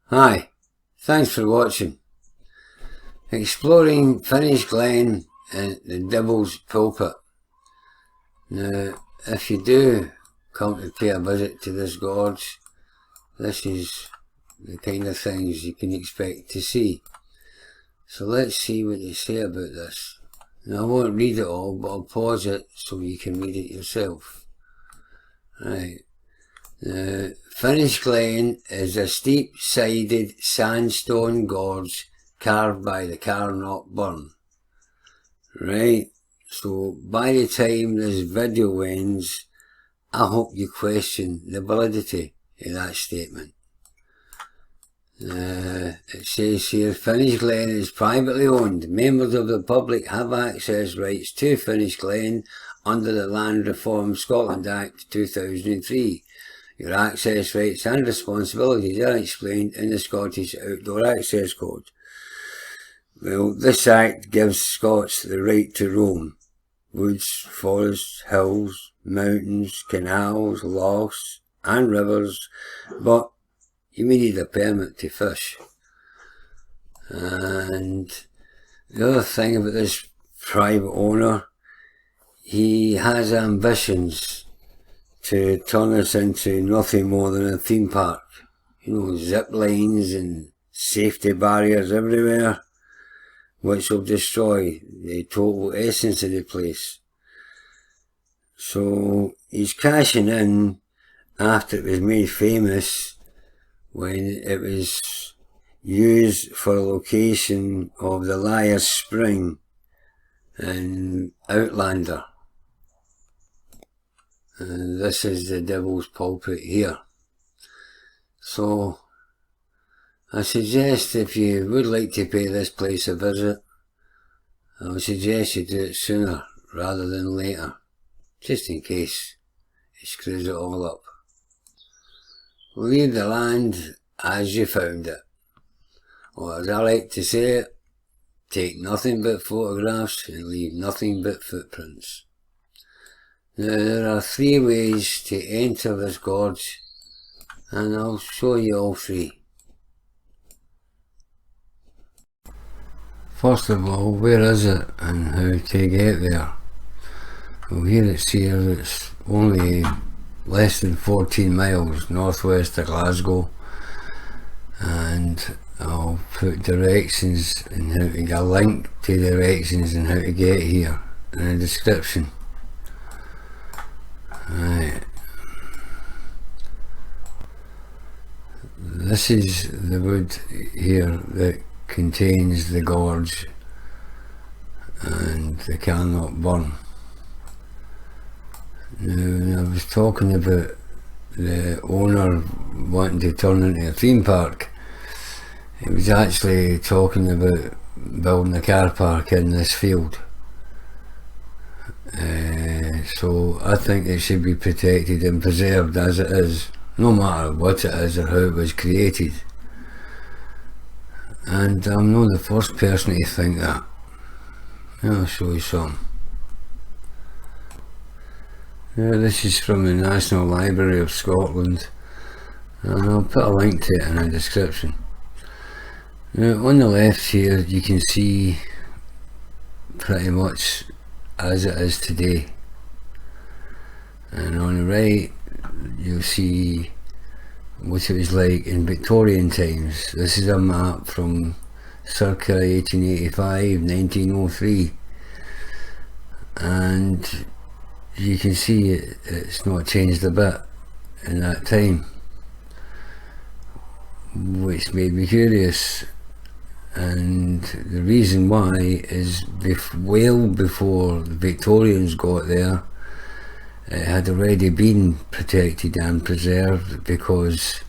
Hi, thanks for watching. Exploring Finnish Glen and the Devil's Pulpit. Now, if you do come to pay a visit to this gorge, this is the kind of things you can expect to see. So let's see what they say about this. Now, I won't read it all, but I'll pause it so you can read it yourself. Right. Finnish Glen is a steep-sided sandstone gorge carved by the Carnock burn. Right, so by the time this video ends, I hope you question the validity of that statement. It says here, Finnish Glen is privately owned. Members of the public have access rights to Finnish Glen under the Land Reform Scotland Act 2003. Your access rights and responsibilities are explained in the Scottish Outdoor Access Code. Well, this act gives Scots the right to roam woods, forests, hills, mountains, canals, lochs and rivers, but you may need a permit to fish. And the other thing about this private owner, he has ambitions to turn this into nothing more than a theme park. You know, zip lines and safety barriers everywhere, which will destroy the total essence of the place. So he's cashing in after it was made famous when it was used for a location of the Liar's Spring in Outlander. And this is the Devil's Pulpit here. So I suggest if you would like to pay this place a visit, I would suggest you do it sooner rather than later, just in case it screws it all up. Leave the land as you found it, or as I like to say it, take nothing but photographs and leave nothing but footprints. Now there are 3 ways to enter this gorge, and I'll show you all 3. First of all, where is it and how to get there? Well, here it's only less than 14 miles northwest of Glasgow, and I'll put directions and how to get a link to directions and how to get here in the description. Right. This is the wood here that contains the gorge and the Carnock burn. Now, I was talking about the owner wanting to turn into a theme park. He was actually talking about building a car park in this field. So I think it should be protected and preserved as it is, no matter what it is or how it was created. And I'm not the first person to think that. I'll show you some. Now, this is from the National Library of Scotland, and I'll put a link to it in the description. Now, on the left here you can see pretty much as it is today, and on the right you'll see what it was like in Victorian times. This is a map from circa 1885, 1903, and you can see it's not changed a bit in that time, which made me curious. And the reason why is well before the Victorians got there, it had already been protected and preserved because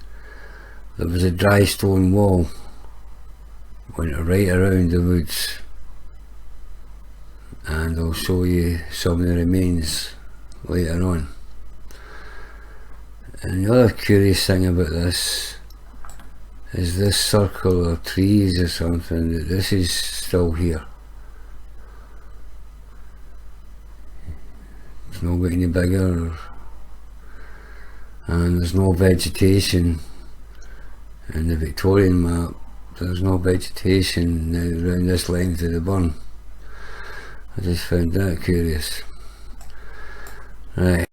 there was a dry stone wall went right around the woods, and I'll show you some of the remains later on. And the other curious thing about this is this circle of trees or something, that this is still here. It's not getting any bigger, and there's no vegetation In the Victorian map, there's no vegetation now around this length of the burn. I just found that curious. Right,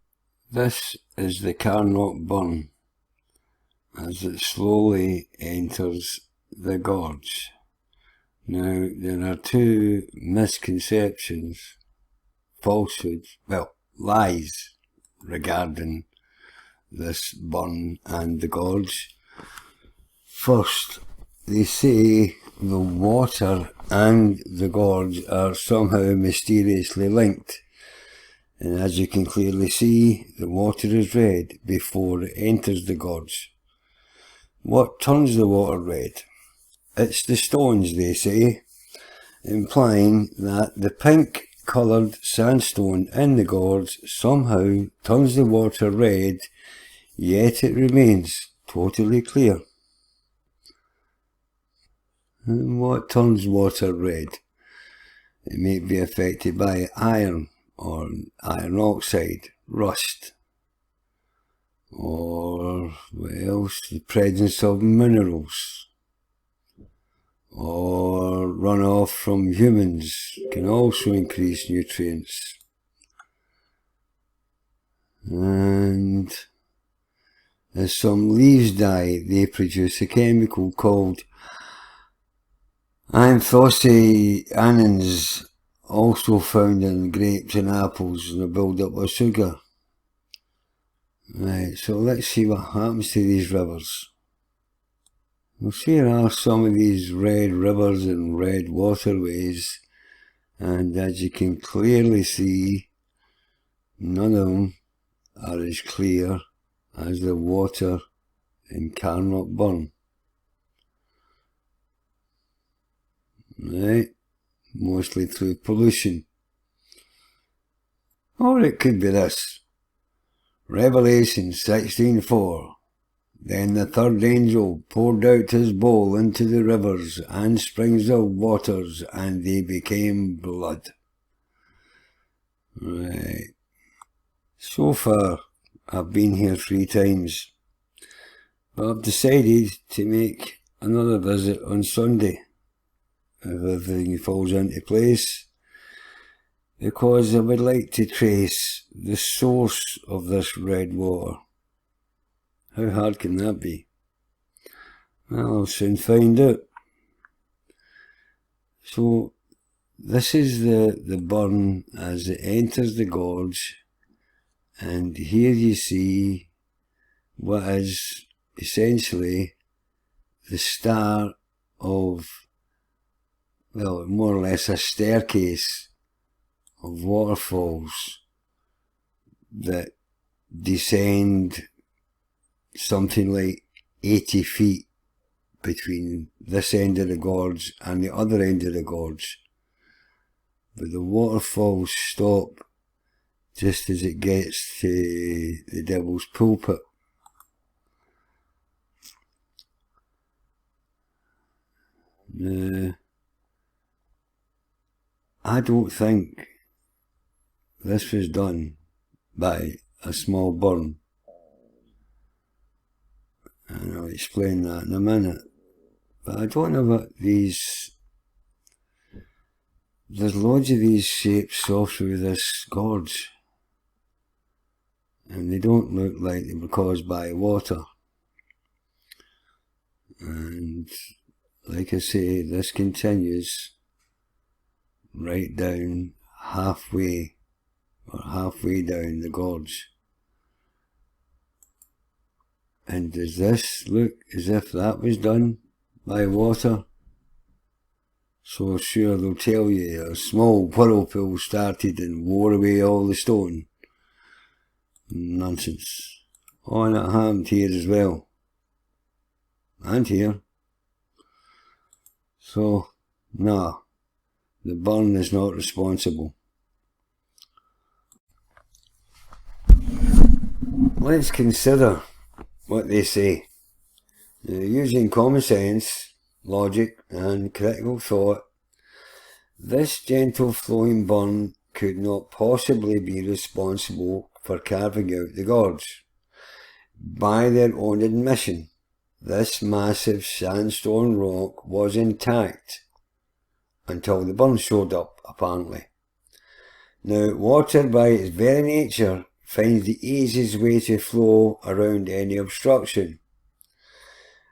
this is the Carnock burn as it slowly enters the gorge. Now, there are two misconceptions, falsehoods, well, lies regarding this burn and the gorge. First, they say the water and the gorge are somehow mysteriously linked. And as you can clearly see, the water is red before it enters the gorge. What turns the water red? It's the stones, they say, implying that the pink coloured sandstone in the gorge somehow turns the water red, yet it remains totally clear. And what turns water red? It may be affected by iron or iron oxide, rust, or what else? The presence of minerals, or runoff from humans can also increase nutrients. And as some leaves die, they produce a chemical called anthocyanins, also found in grapes and apples, and a build-up of sugar. Right, so let's see what happens to these rivers. Well, here are some of these red rivers and red waterways, and as you can clearly see, none of them are as clear as the water in Carnock burn. Right, mostly through pollution. Or it could be this. Revelation 16:4. Then the third angel poured out his bowl into the rivers and springs of waters, and they became blood. Right. So far, I've been here 3 times, but I've decided to make another visit on Sunday, if everything falls into place, because I would like to trace the source of this red water. How hard can that be? Well, I'll soon find out. So, this is the burn as it enters the gorge, and here you see what is essentially the start of, well, more or less a staircase of waterfalls that descend something like 80 feet between this end of the gorge and the other end of the gorge. But the waterfalls stop just as it gets to the Devil's Pulpit. I don't think this was done by a small burn, and I'll explain that in a minute. But I don't know what these, there's loads of these shapes all through this gorge, and they don't look like they were caused by water. And like I say, this continues right down halfway down the gorge. And does this look as if that was done by water? So sure, they'll tell you a small whirlpool started and wore away all the stone. Nonsense. Oh, and it happened here as well. And here. So, nah, the burn is not responsible. Let's consider what they say. Now, using common sense, logic and critical thought, this gentle flowing burn could not possibly be responsible for carving out the gorge. By their own admission, this massive sandstone rock was intact until the burn showed up, apparently. Now, water by its very nature finds the easiest way to flow around any obstruction,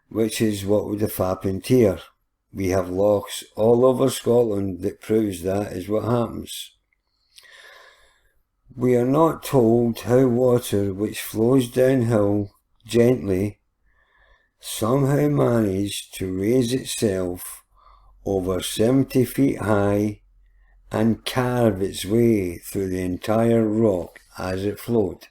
which is what would have happened here. We have lochs all over Scotland that proves that is what happens. We are not told how water which flows downhill gently somehow managed to raise itself over 70 feet high and carve its way through the entire rock as it flowed.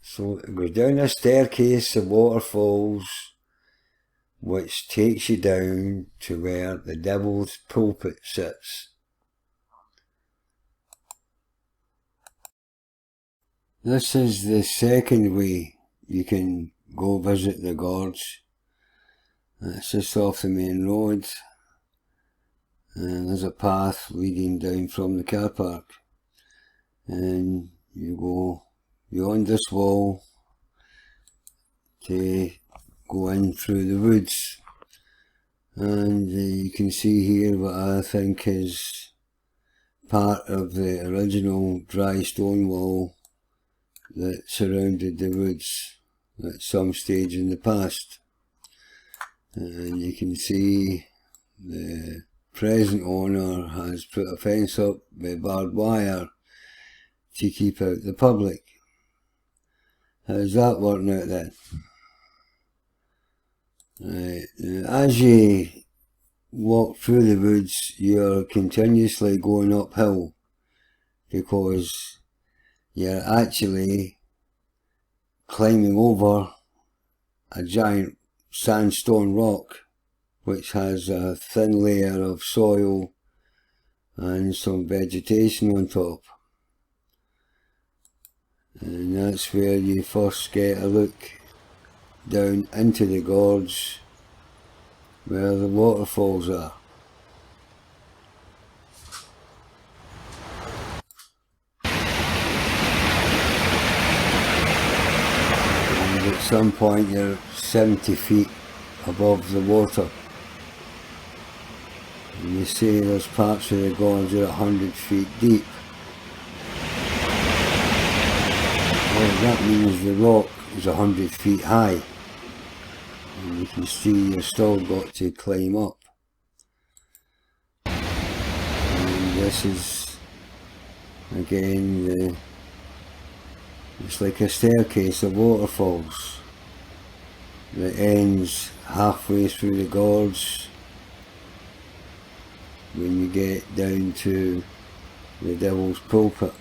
So it goes down a staircase of waterfalls which takes you down to where the Devil's Pulpit sits. This is the second way you can go visit the gorge. It's just off the main road, and there's a path leading down from the car park, and you go beyond this wall to go in through the woods, and you can see here what I think is part of the original dry stone wall that surrounded the woods at some stage in the past. And you can see the present owner has put a fence up with barbed wire to keep out the public. How's that working out then? Right. As you walk through the woods, you're continuously going uphill because you're actually climbing over a giant sandstone rock which has a thin layer of soil and some vegetation on top, and that's where you first get a look down into the gorge where the waterfalls are. And at some point you're 70 feet above the water, and you see there's parts of the gorge that are 100 feet deep. Well, that means the rock is 100 feet high, and you can see you've still got to climb up. And this is again it's like a staircase of waterfalls that ends halfway through the gorge when you get down to the Devil's Pulpit.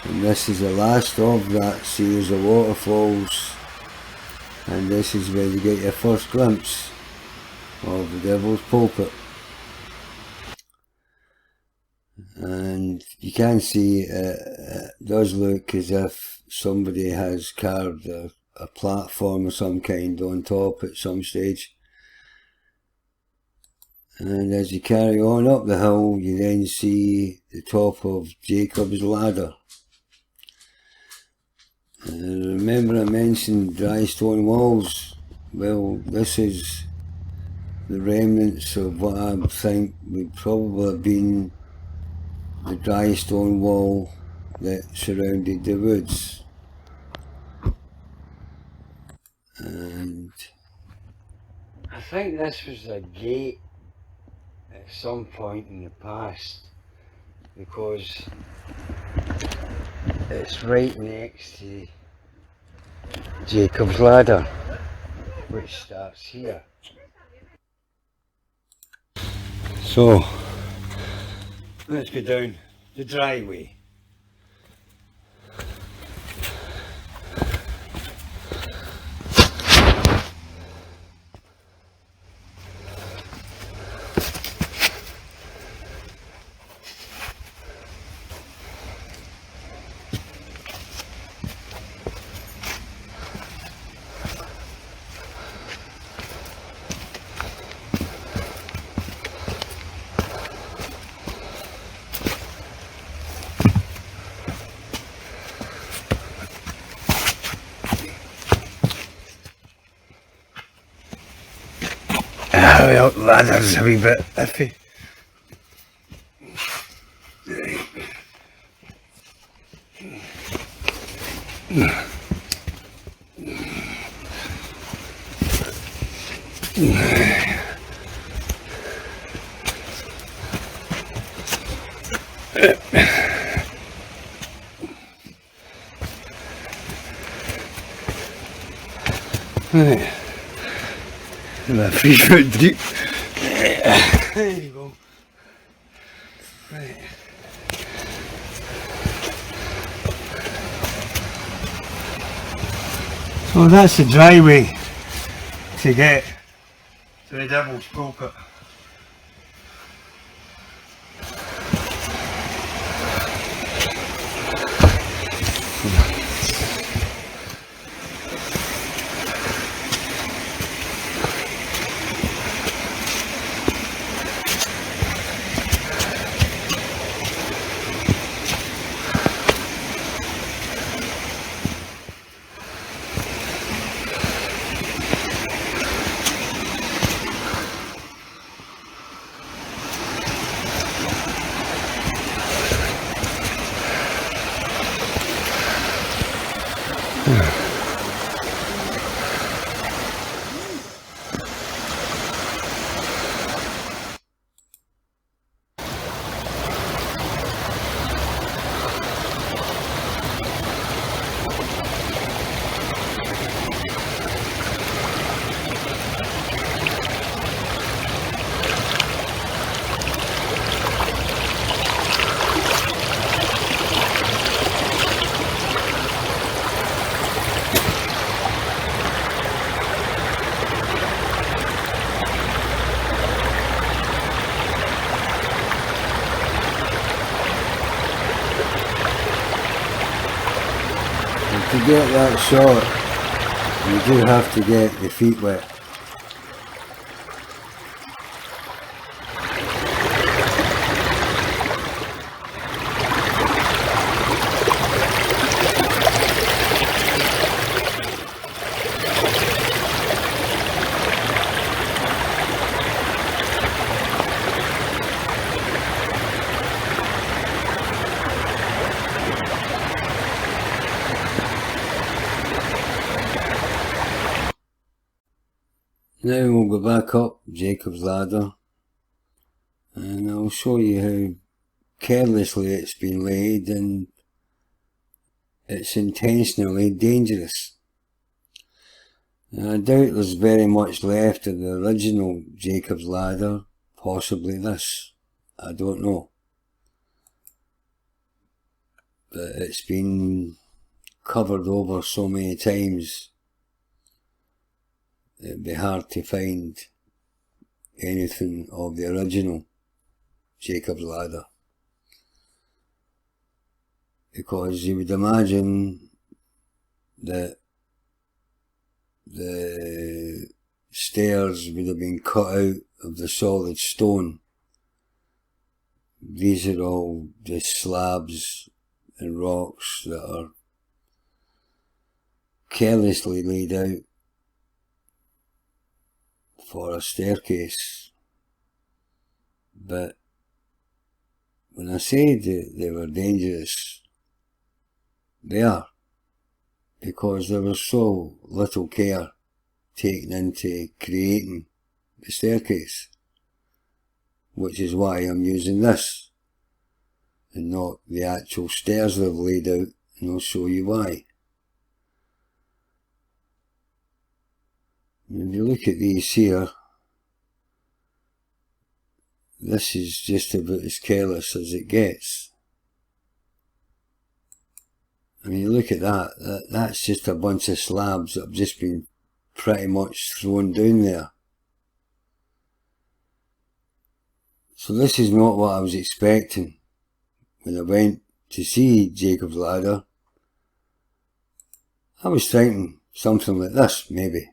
And this is the last of that series of waterfalls, and this is where you get your first glimpse of the Devil's Pulpit. And you can see it does look as if somebody has carved a platform of some kind on top at some stage. And as you carry on up the hill, you then see the top of Jacob's Ladder. And remember I mentioned dry stone walls. Well, this is the remnants of what I think would probably have been the dry stone wall that surrounded the woods. And I think this was a gate at some point in the past, because it's right next to Jacob's Ladder, which starts here. So let's go down the dry way. the Outlander's a wee bit iffy. Right. My 3-foot deep. There you go. Right. So that's the driveway to get to the Devil's Pulpit. To get that shot, you do have to get the feet wet. Now we'll go back up Jacob's Ladder and I'll show you how carelessly it's been laid, and it's intentionally dangerous. Now, I doubt there's very much left of the original Jacob's Ladder, possibly this, I don't know. But it's been covered over so many times, it'd be hard to find anything of the original Jacob's Ladder. Because you would imagine that the stairs would have been cut out of the solid stone. These are all just slabs and rocks that are carelessly laid out for a staircase. But when I said that they were dangerous, they are, because there was so little care taken into creating the staircase, which is why I'm using this and not the actual stairs they've laid out, and I'll show you why. If you look at these here, this is just about as careless as it gets. I mean, look at that, that's just a bunch of slabs that have just been pretty much thrown down there. So this is not what I was expecting when I went to see Jacob's Ladder. I was thinking something like this, maybe.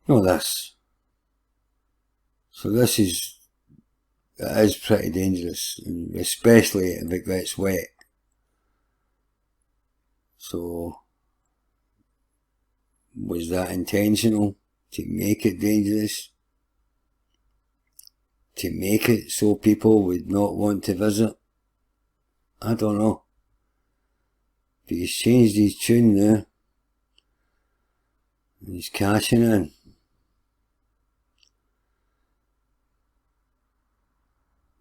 No, this. So this is, it is pretty dangerous, especially if it gets wet. So, was that intentional? to make it dangerous, to make it so people would not want to visit. I don't know. But he's changed his tune now. He's cashing in.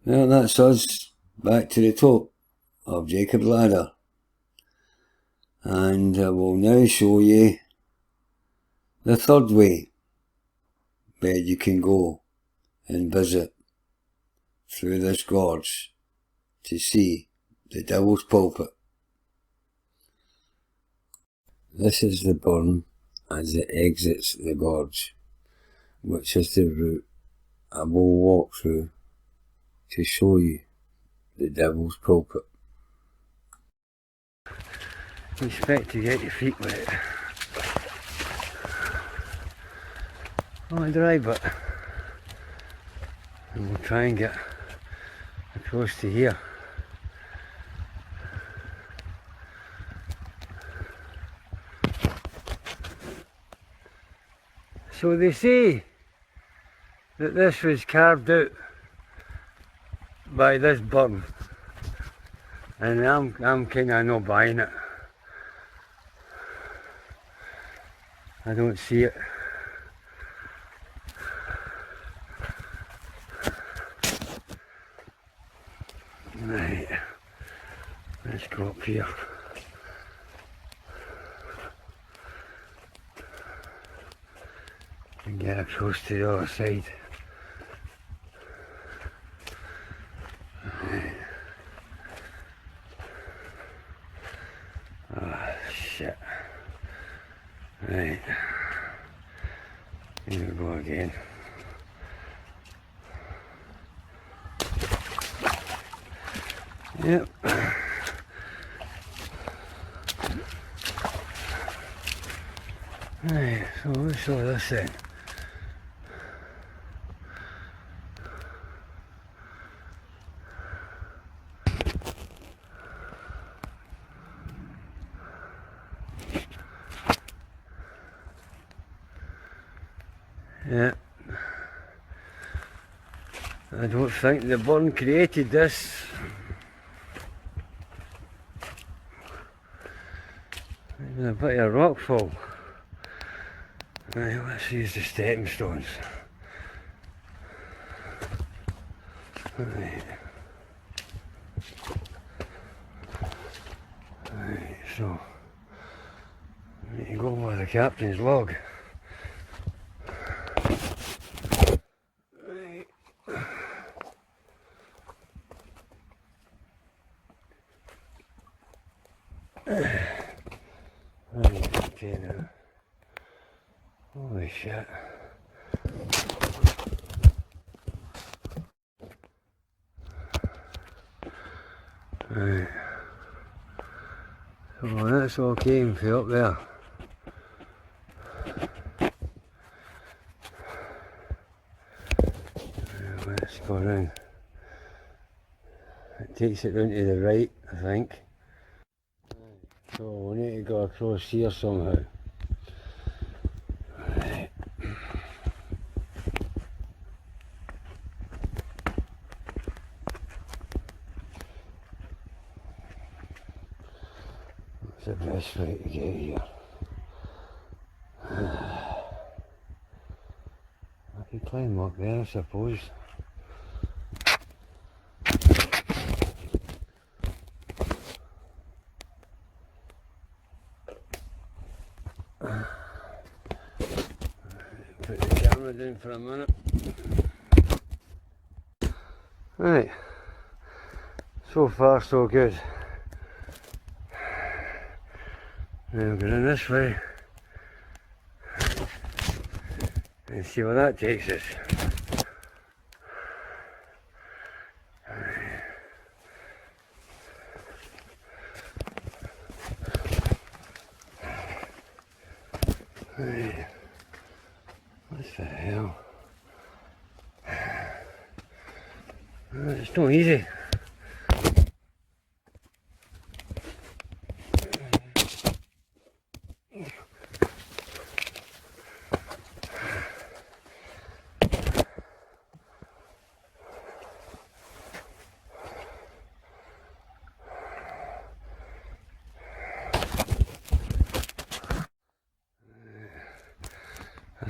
Well, that's us back to the top of Jacob's Ladder. And I will now show you the third way where you can go and visit through this gorge to see the Devil's Pulpit. This is the burn as it exits the gorge, which is the route I will walk through to show you the Devil's Pulpit. Expect to get your feet wet. Only dry, but and we'll try and get across to here. So they say that this was carved out by this burn, and I'm kinda not buying it. I don't see it. Right, let's go up here. And get across to the other side. Right. Oh shit. Right. Here we go again. Yep. Right, so let's show this then. Yeah, I don't think the burn created this. Even a bit of rockfall. Right, let's use the stepping stones. Right. Right, so I need to go by the captain's log. Okay now. Holy shit. Right. So that's all came from up there. Let's go around. It takes it round to the right, I think. So we need to go across here somehow. Right. What's the best way to get here? I can climb up there, I suppose. Put the camera down for a minute. Right, so far so good. Now we're going this way and see where that takes us. Right. What the hell? It's not easy.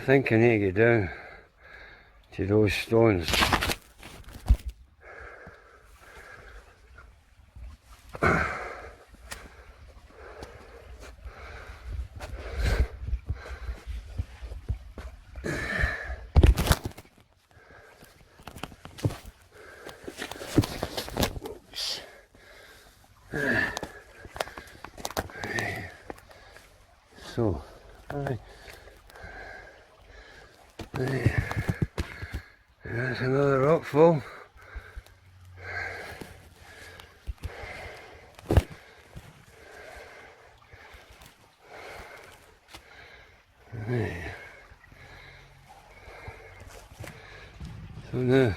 think I need to get down to those stones. So, that's another rockfall. So now,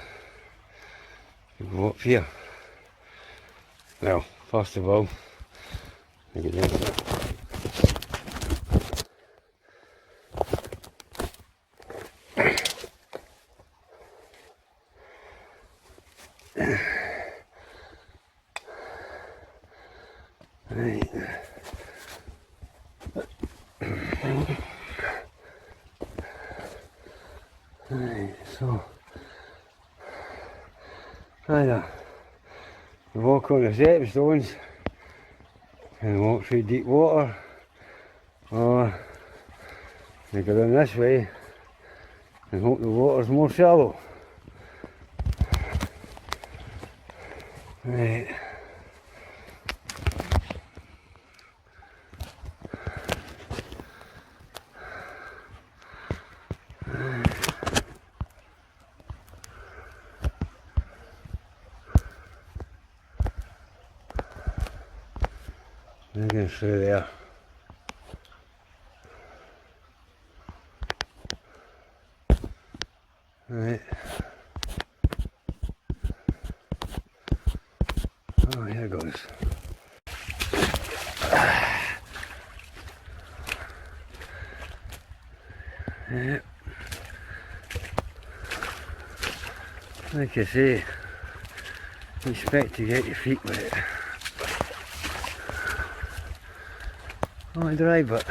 we go up here. Well, first of all, we get down to that. Right. Right, so either you walk on the stepping stones and walk through deep water, or you go down this way and hope the water's more shallow. Right. Looking through there. Right. Oh, here goes. Yeah. Like I say, expect to get your feet wet. Oh, dry, but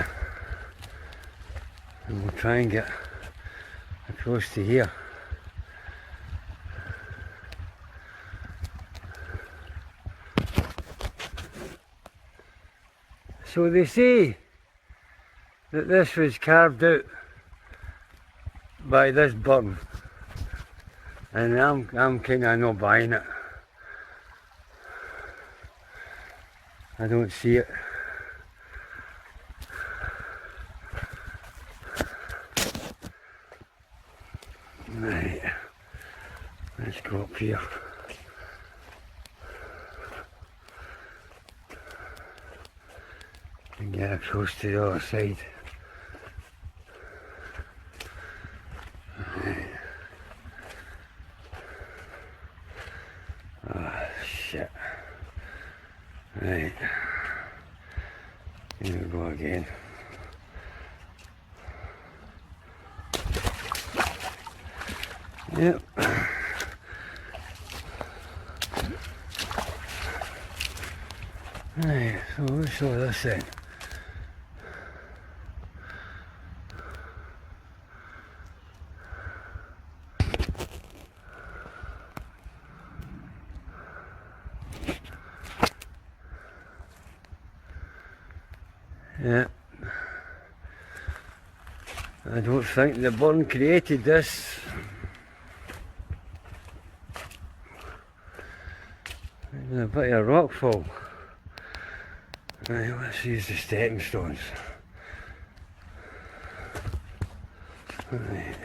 and we'll try and get across to here. So they say that this was carved out by this burn, and I'm kind of not buying it. I don't see it. Right, let's go up here. And get across to the other side. Right. Oh, shit. Right. Here we go again. Yep. Right, so we'll show this then. Yeah. I don't think the burn created this. There's a bit of rockfall. Right, let's use the stepping stones. Right.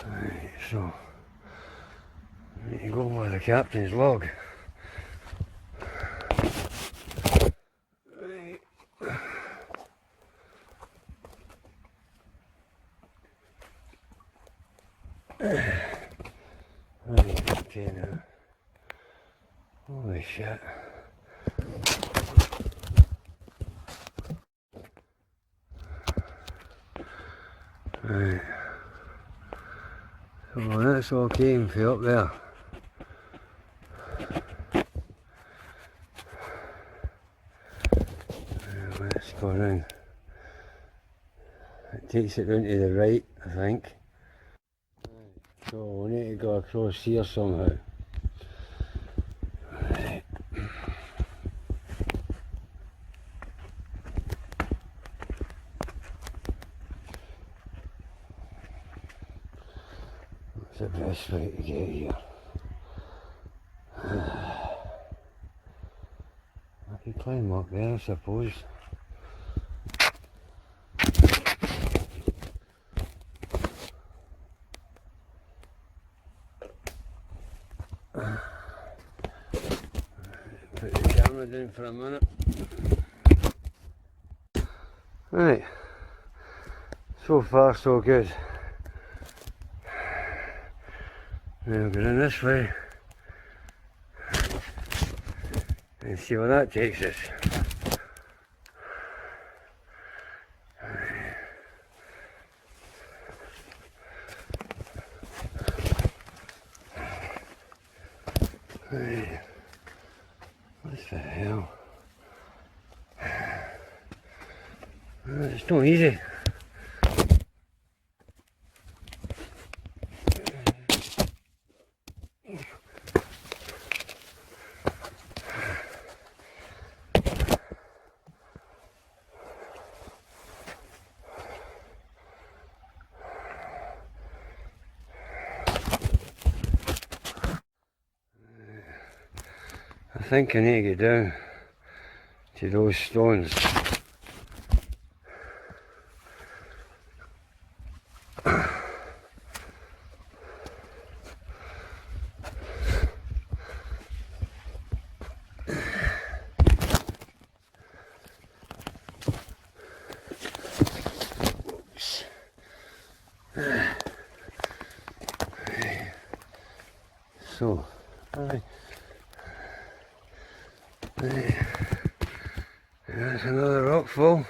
Right, so I need to go with the captain's log. Right. Right, okay now. Holy shit. Right. So that's all came from up there. Let's go around takes it round to the right, I think. So we need to go across here somehow. Right. What's the best way to get here? I can climb up there, I suppose. Put the camera down for a minute. Right, so far so good. Now go in this way and see where that takes us. Right. What the hell? It's not easy. I think I need to get down to those stones. So, that's another rock fall.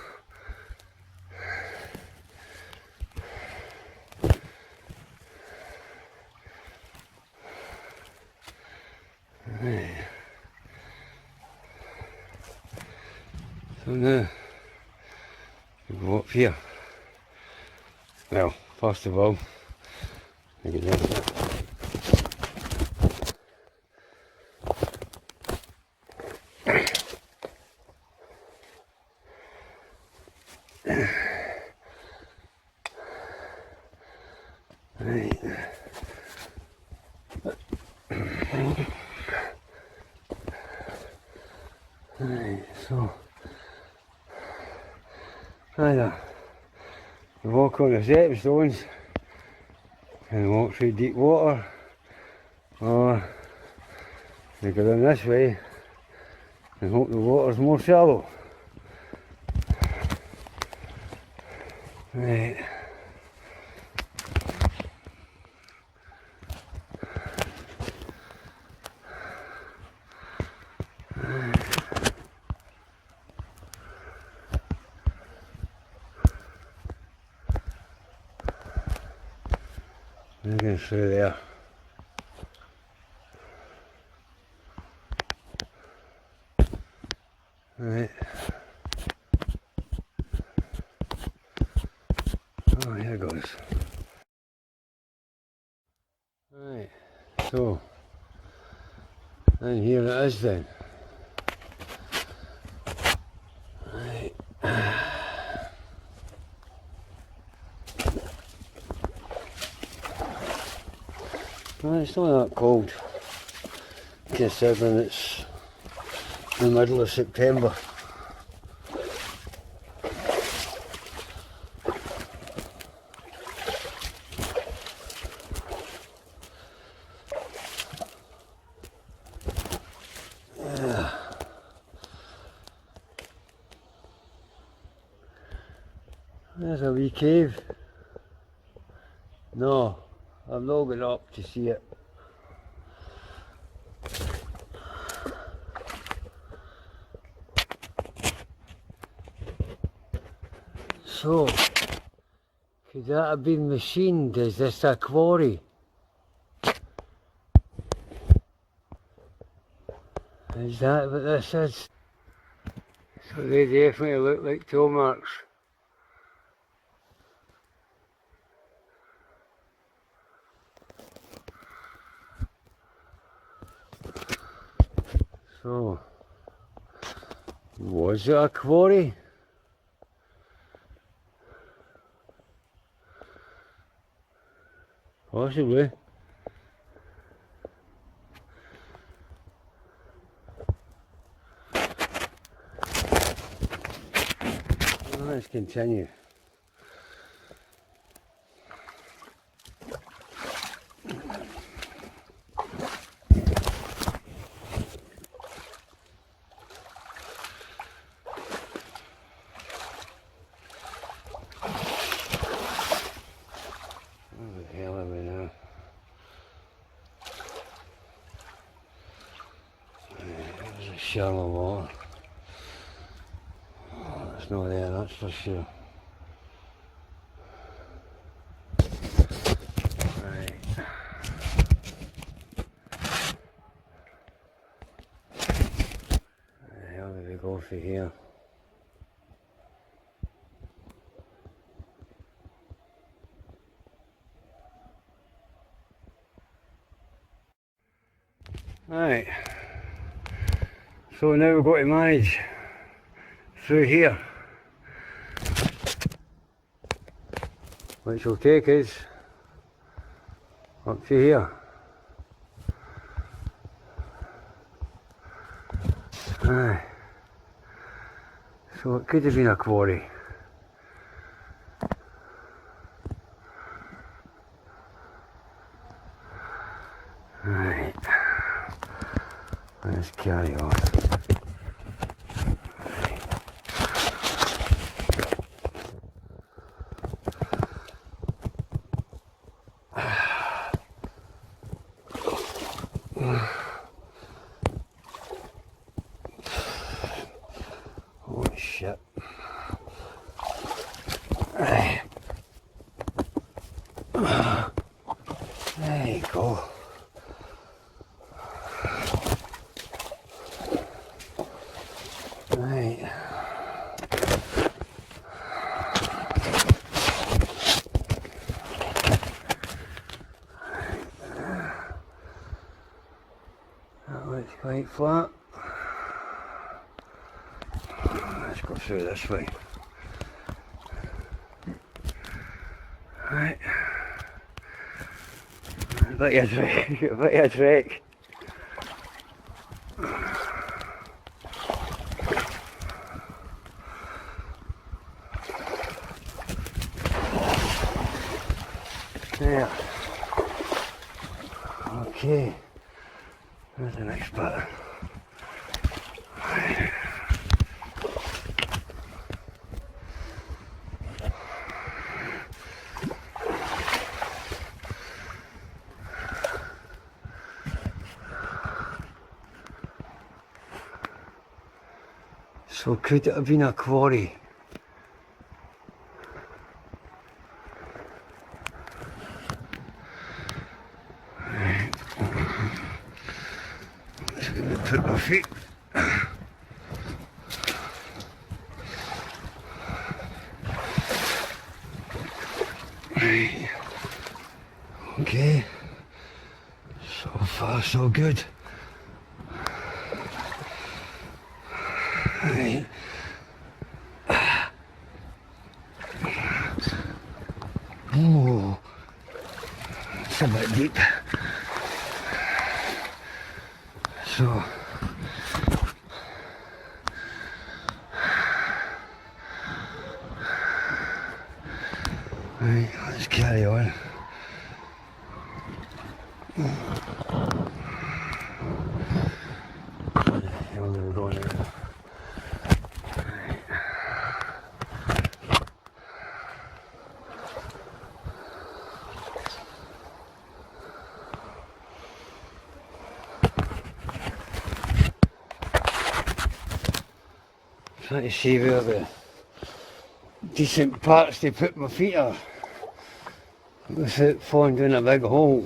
So now we go up here. Well, first of all, I get that. Right. Right, so either we walk on the stepping stones and walk through deep water, or we go down this way and hope the water's more shallow. Right. We're going through there. Right. Oh, here goes. Right, so, and here it is then. Right. Well, it's not that cold, considering it's the middle of September. There's a wee cave. No, I've not got up to see it. So, could that have been machined? Is this a quarry? Is that what this is? So they definitely look like toe marks. So, was it a quarry? Possibly. Let's continue. Shallow water. Oh, it's not there, that's for sure. Right. How do we go for here? Right. So now we've got to manage through here, which will take us up to here. Aye. So it could have been a quarry. Right. Let's carry on. Holy shit. Right. There you go. Right. That looks quite flat. Let's go through this way. Right. A bit of a trek. There. Okay. There's the next bit. So could it have been a quarry? Just gonna put my feet. Right. Okay. So far so good. Right. Oh, it's a bit deep. So, right, let's carry on. Where the hell are we going now? Trying to see where the decent parts to put my feet are without falling down a big hole.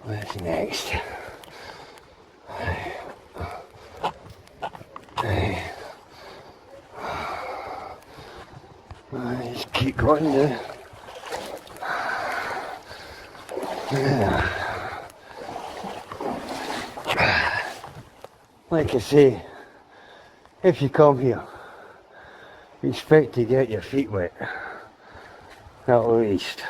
What's next? Let's keep going now. Like I say, if you come here, expect to get your feet wet, at least.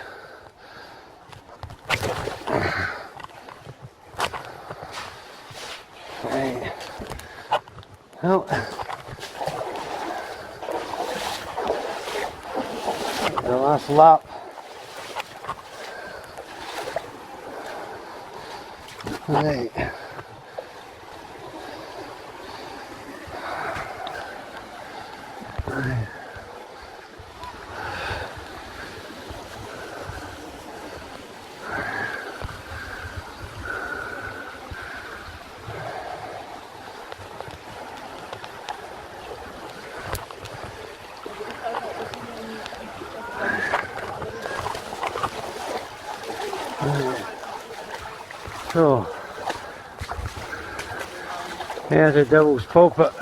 Right. Well, the last lap. Right. So, there's the Devil's Pulpit.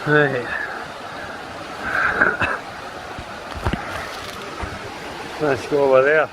Right. Let's go over there.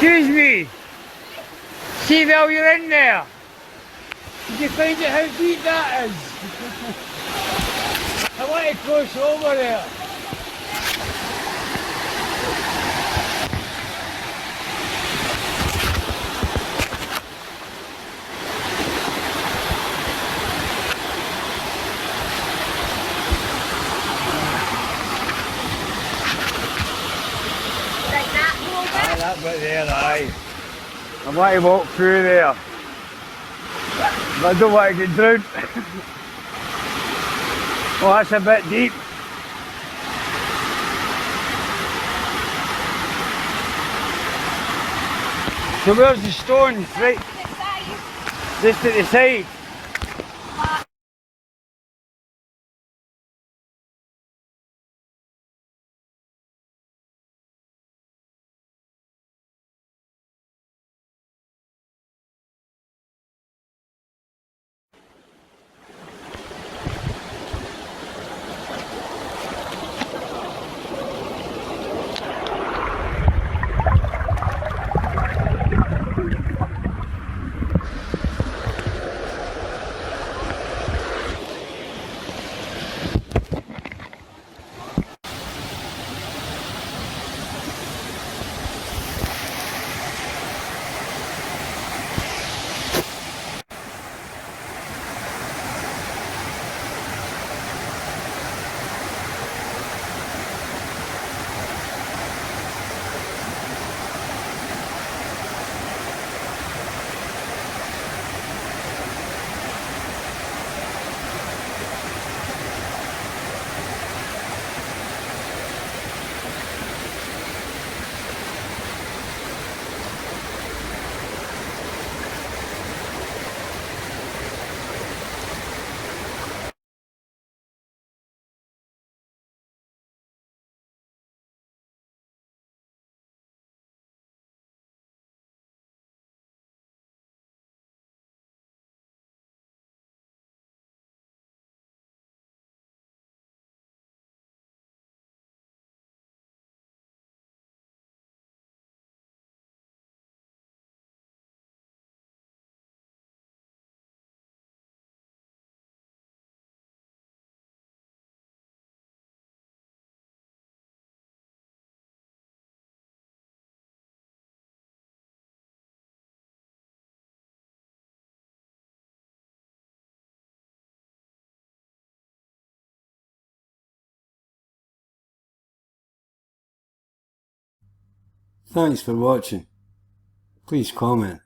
Excuse me, see while you're in there, did you find out how deep that is? I want to cross over there. That bit there, aye. I want to walk through there. But I don't want to get drowned. Oh, that's a bit deep. So where's the stones? Right, just at the side. Thanks for watching. Please comment.